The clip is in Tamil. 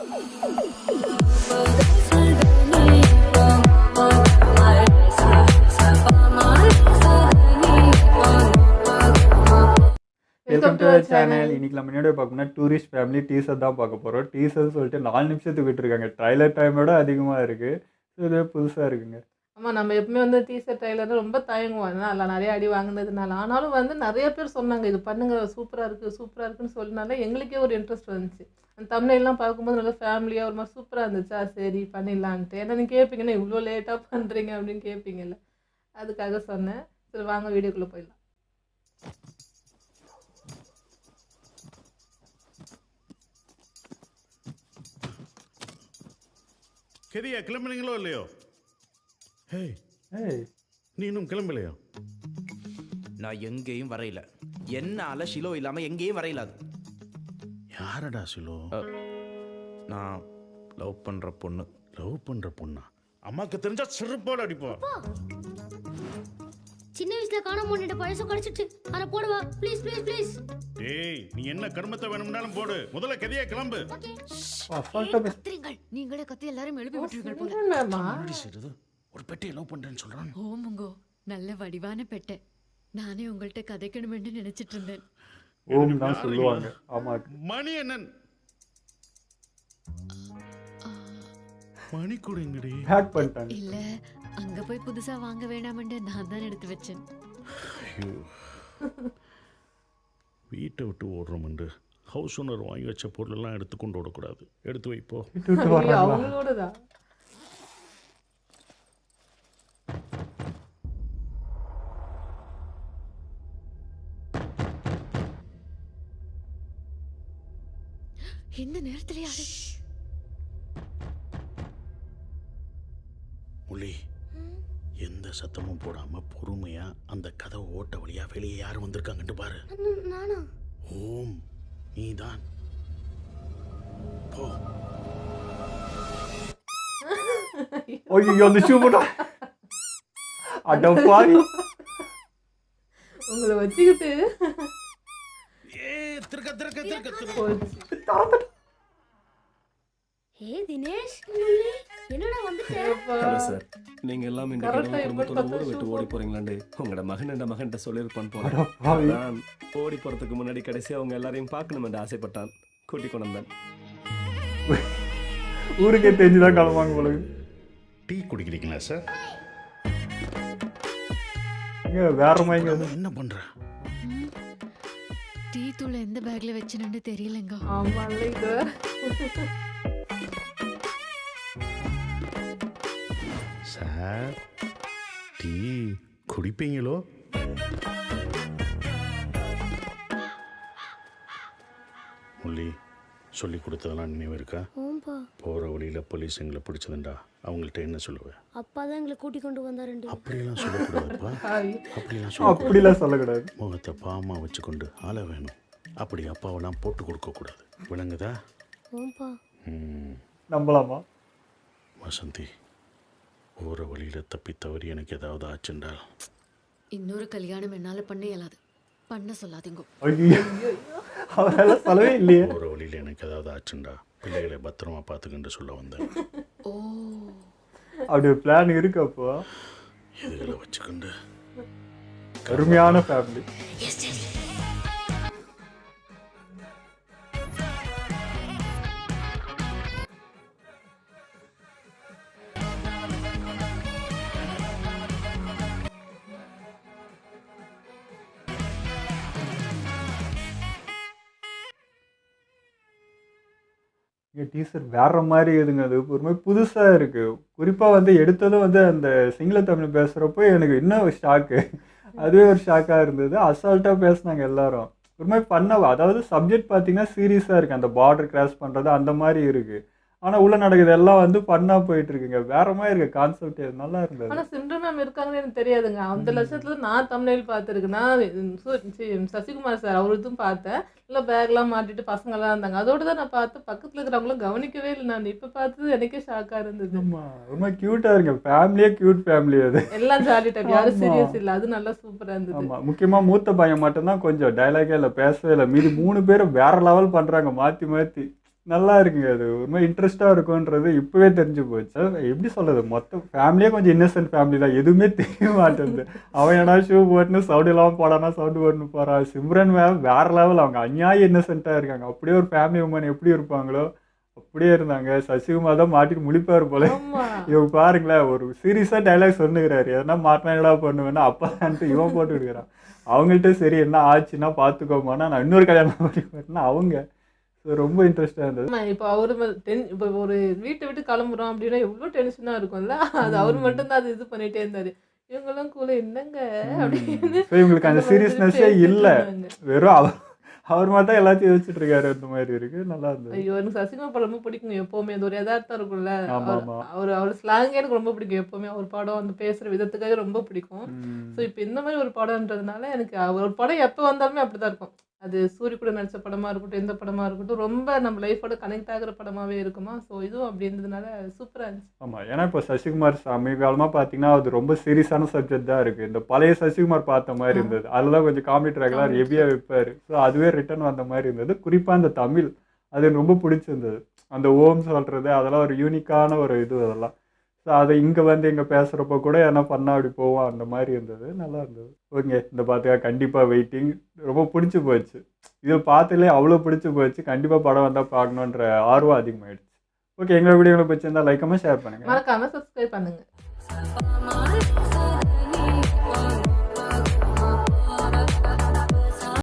Welcome to our channel. இன்னைக்கு நம்ம என்னோட பார்க்கணும்னா டூரிஸ்ட் ஃபேமிலி டீசர் தான் பார்க்க போகிறோம். டீசர் சொல்லிட்டு 4 நிமிஷத்துக்கு விட்டுருக்காங்க. ட்ரைலர் டைமோட அதிகமாக இருக்குது. ஸோ இது புதுசாக இருக்குங்க. ஆமாம், நம்ம எப்பவுமே வந்து டீசர் ட்ரைலர் ரொம்ப தயங்குவோம். ஏன்னா அதில் நிறைய அடி வாங்கினதுனால. ஆனாலும் வந்து நிறைய பேர் சொன்னாங்க இது பண்ணுங்க சூப்பராக இருக்குன்னு சொன்னனால எங்களுக்கே ஒரு இன்ட்ரெஸ்ட் வந்துச்சு. அந்த தமிழ்லாம் பார்க்கும்போது நல்லா ஃபேமிலியாக ஒரு மாதிரி சூப்பராக இருந்துச்சா, சரி பண்ணிடலான்ட்டு. ஏன்னா நீங்கள் கேட்பீங்கன்னா இவ்வளோ லேட்டாக பண்ணுறீங்க அப்படின்னு கேட்பீங்கல்ல, அதுக்காக சொன்னேன். சரி வாங்க வீடியோக்குள்ளே போயிடலாம். கெதியா கிளம்புறீங்களோ இல்லையோ? ஹேய் ஏய், நீ இன்னும் கிளம்பலையோ? நான் எங்கேயும் வரையில. என்னால ஷிலோ இல்லாம எங்கேயும் வரையில. அது யாரடா சிலோ? நான் லவ் பண்ற பொண்ணு. லவ் பண்ற பொண்ணா? அம்மாக்கு தெரிஞ்சா செருப்போட அடிப்போம். சின்ன வயசுல காணாம போன பழச கடிச்சிட்டு அத போடுவா ப்ளீஸ் ப்ளீஸ் ப்ளீஸ். டேய், நீ என்ன கர்மத்தை வேணும்னாலும் போடு. முதல்ல கெதியா கிளம்பு. அசால்ட்டா பேச. கத்திரங்கள் நீங்களே கத்தி எல்லாரும் எழுப்பி விட்டுருங்கள் போல. என்னம்மா? என்னடி செய்றது? ஒரு பெட்டியை லவ் பண்றேன்னு சொல்றான். ஓமுங்கோ, நல்ல வடிவான பெட்டை. நானே உங்கள்கிட்ட கதைக்கணும்னு நினைச்சிட்டு இருந்தேன். ஓம் தான் சொல்லுவாங்க. ஆமாம், மணி என்னன் மணி கூடங்கடி ஹேக் பண்ணிட்டாங்க. இல்ல, அங்க போய் புதுசா வாங்க வேணாம்னு நான் தான் எடுத்து வச்சேன். ஐயோ, வீட்டை விட்டு ஓடுறோம்ண்டு ஹவுஸ் ஓனர் வாங்கி வச்ச பொருளெல்லாம் எடுத்து கொண்டு ஓடக்கூடாது. எடுத்து வைப்போ. விட்டு விட்டு வர்றாங்களா? அவங்களோட தான். இந்த நேரத்துல யாரு? முள்ளி, எந்த சத்தமும் போடாம பொறுமையா அந்த கதவை ஓட்ட வழியா வெளியே யாரும் வந்திருக்காங்கன்னு பாரு. நானா? ஓம், நீதான். போ. ஐயோ, அந்த ஷூ போட்டா. அட பாவி. உங்களை வச்சுக்கிட்டு திருக்க திருக்க திருக்க திருக்க. போச்சு. ஏ தினேஷ், என்னடா வந்துட்ட? ஹலோ சார், நீங்க எல்லாம் இந்த Correct ஆ குடும்பத்தோட எப்படி ஊரை விட்டு பத்து ஓடி போறீங்களாண்டு உங்களோட மகன்கிட்ட சொல்லியிருப்பான் போல. அட பாவி. நான் ஓடி போறதுக்கு முன்னாடி கடைசியா அவங்க எல்லாரையும் பார்க்கணும் என்று ஆசைப்பட்டான். கூட்டி கொண்டு வந்தேன். ஊருக்கே தெரிஞ்சுதான் கிளம்புவாங்க உங்களுக்கு. டீ குடிக்கிறீங்களா சார்? இங்க வேற மாதிரி என்ன பண்ற? டீ தூளை எந்த பேக்ல வச்சேன்னு தெரியலங்க. ஆமா இது சார், டீ குடிப்பீங்களோ? முள்ளி, சொல்லி கொடுத்ததெல்லாம் நினைவு இருக்கா? ஓம்பா, போகிற வழியில் போலீஸ் எங்களை பிடிச்சதுண்டா, அவங்கள்ட்ட என்ன சொல்லுவேன்? அப்பா தான் எங்களை கூட்டி கொண்டு வந்தாருண்டு. அப்படிலாம் சொல்லக்கூடாதுப்பா. ஹாய். அப்படிலாம் சொல்ல அப்படிலாம் சொல்லக்கூடாது. முகத்தை பாமா வச்சுக்கொண்டு ஆள வேணும். அப்படி அப்பாவெல்லாம் போட்டு கொடுக்கக்கூடாது. விளங்குதா? ஓம்பா, நம்பலாமா? வசந்தி, போகிற வழியில் தப்பி தவறி எனக்கு ஏதாவது ஆச்சுண்டால் இன்னொரு கல்யாணம் என்னால பண்ண இயலாது. பண்ண சொல்லாதீங்க. ஐயோ, அவரெல்லாம் சொல்லவே இல்லையே. போகிற வழியில் எனக்கு ஏதாவது ஆச்சுண்டா பிள்ளைகளை பத்திரமா பார்த்துக்கிட்டு சொல்ல வந்தேன். ஓ, அப்படி ஒரு பிளான் இருக்கு. அப்போ இதுகளை வச்சுக்கொண்டு அருமையான ஃபேமிலி. டீசர் வேற மாதிரி எதுங்க, அது ஒரு மாதிரி புதுசாக இருக்குது. குறிப்பாக வந்து எடுத்ததும் வந்து அந்த சிங்கள தமிழ் பேசுகிறப்போ எனக்கு இன்னும் ஷாக்கு. அதுவே ஒரு ஷாக்காக இருந்தது. அசால்ட்டாக பேசுனாங்க எல்லாரும். ஒரு மாதிரி அதாவது சப்ஜெக்ட் பார்த்தீங்கன்னா சீரியஸாக இருக்குது. அந்த பார்டர் கிராஸ் பண்ணுறது அந்த மாதிரி இருக்குது. ஆனால் உள்ள நடக்குது எல்லாம் வந்து பண்ணால் போயிட்டு இருக்குங்க. வேற மாதிரி இருக்கு கான்செப்ட். நல்லா இருந்தது. ஆனா சிம்ரன் மேம் இருக்காங்கன்னு எனக்கு தெரியாதுங்க. அந்த லட்சத்துல நான் தமிழில் பார்த்துருக்கேன். நான் சசிகுமார் சார் அவருக்கும் பார்த்தேன். இல்லை பேக்லாம் மாட்டிட்டு பசங்கள்லாம் இருந்தாங்க. அதோட தான் நான் பார்த்தேன். பக்கத்தில் இருக்கிறவங்களும் கவனிக்கவே இல்லை. நான் இப்போ பார்த்தது எனக்கே ஷாக்காக இருந்தது. ரொம்ப க்யூட்டாக இருக்கு. ஃபேமிலியே க்யூட் ஃபேமிலி. அது எல்லாம் ஜாலி டைப், யாரும் சீரியஸ் இல்லை. அது நல்லா சூப்பராக இருந்தது. ஆமாம், முக்கியமாக மூத்த பையன் மட்டும்தான் கொஞ்சம் டைலாகே இல்லை, பேசவே இல்லை. மீதி 3 பேரும் வேற லெவல் பண்ணுறாங்க மாற்றி மாற்றி. நல்லா இருக்குங்க. அது ஒரு மாதிரி இன்ட்ரெஸ்ட்டாக இருக்கும்ன்றது இப்போவே தெரிஞ்சு போச்சு. எப்படி சொல்கிறது, மொத்த ஃபேமிலியே கொஞ்சம் இன்னசென்ட் ஃபேமிலி தான். எதுவுமே தெரிய மாட்டேங்குது. அவன் ஏன்னா ஷூ போட்டுன்னு சவுண்டு இல்லாமல் போடானா சவுண்டு போட்டுன்னு போகிறான். சிம்ரன் வேறு லெவல், அவங்க அநியாயம் இன்னசென்ட்டாக இருக்காங்க. அப்படியே ஒரு ஃபேமிலி உமன் எப்படி இருப்பாங்களோ அப்படியே இருந்தாங்க. சசிகுமார் தான் மாட்டிட்டு முழிப்பார் போல. இவங்க பாருங்களேன், ஒரு சீரியஸாக டைலாக் சொன்னுக்கிறாரு, எதனா மாட்டினா என்னடா பண்ணுவேன்னா அப்பான்ட்டு இவன் போட்டு விடுக்கிறான். அவங்கள்ட்ட சரி என்ன ஆச்சுன்னா பார்த்துக்கோமானா நான் இன்னொரு கல்யாணம் பண்ணிப்பேன்னா அவங்க. ஸோ ரொம்ப இன்ட்ரெஸ்டாக இருந்தது. இப்போ அவரு இப்போ ஒரு வீட்டை விட்டு கிளம்புறோம் அப்படின்னா எவ்வளோ டென்ஷனாக இருக்கும்ல, அது அவர் மட்டும்தான் அது இது பண்ணிட்டே இருந்தாரு. இவங்கெல்லாம் கூட என்னங்க அப்படின்னு ஸோ இவங்களுக்கு அந்த சீரியஸ்னஸ்ஸே இல்லை, வெறும் அவர் மாதிரி தான் எல்லாத்தையும் யோசிச்சுட்டு இருக்காரு. அந்த மாதிரி இருக்கு, நல்லா இருந்தது. ஐயோ எனக்கு சசிகுமார் படம் ரொம்ப பிடிக்குங்க. எப்பவுமே அது ஒரு யதார்த்தம் இருக்கும்ல, ஆமாம். அவர் ஸ்லாங்கே எனக்கு ரொம்ப பிடிக்கும். எப்பவுமே அவர் படம் அந்த பேசுற விதத்துக்காக ரொம்ப பிடிக்கும். ஸோ இப்போ இந்த மாதிரி ஒரு படம்ன்றதுனால எனக்கு அவர் படம் எப்போ வந்தாலுமே அப்படிதான் இருக்கும். அது சூரிய கூட நடிச்ச படமா இருக்கட்டும், எந்த படமா இருக்கட்டும், ரொம்ப நம்ம லைஃபோட கனெக்ட் ஆகிற படமாவே இருக்குமா. ஸோ இதுவும் அப்படி இருந்ததுனால சூப்பராக இருந்துச்சு. ஆமாம், ஏன்னா இப்போ சசிகுமார் சமீப காலமாக பார்த்தீங்கன்னா அது ரொம்ப சீரியஸான சப்ஜெக்ட் தான் இருக்குது. இந்த பழைய சசிகுமார் பார்த்த மாதிரி இருந்தது. அதெல்லாம் கொஞ்சம் காமெடி ட்ராக்லாம் ஹெவியாக வைப்பார். ஸோ அதுவே ரிட்டர்ன் வந்த மாதிரி இருந்தது. குறிப்பாக அந்த தமிழ் அது எனக்கு ரொம்ப பிடிச்சிருந்தது. அந்த ஓம் சொல்கிறது அதெல்லாம் ஒரு யூனிக்கான ஒரு இது அதெல்லாம். ஸோ அதை இங்கே வந்து இங்கே பேசுகிறப்போ கூட என்ன பண்ணால் அப்படி போவோம், அந்த மாதிரி இருந்தது. நல்லா இருந்தது. ஓகே, இந்த பார்த்துக்கா கண்டிப்பாக வெயிட்டிங். ரொம்ப பிடிச்சி போச்சு. இது பார்த்துலே அவ்வளோ பிடிச்சி போச்சு. கண்டிப்பாக படம் வந்தால் பார்க்கணுன்ற ஆர்வம் அதிகமாகிடுச்சு. ஓகே, எங்களோட வீடியோவில் பிடிச்சிருந்தா லைக் ஷேர் பண்ணுங்கள், மறக்காம சப்ஸ்கிரைப் பண்ணுங்க.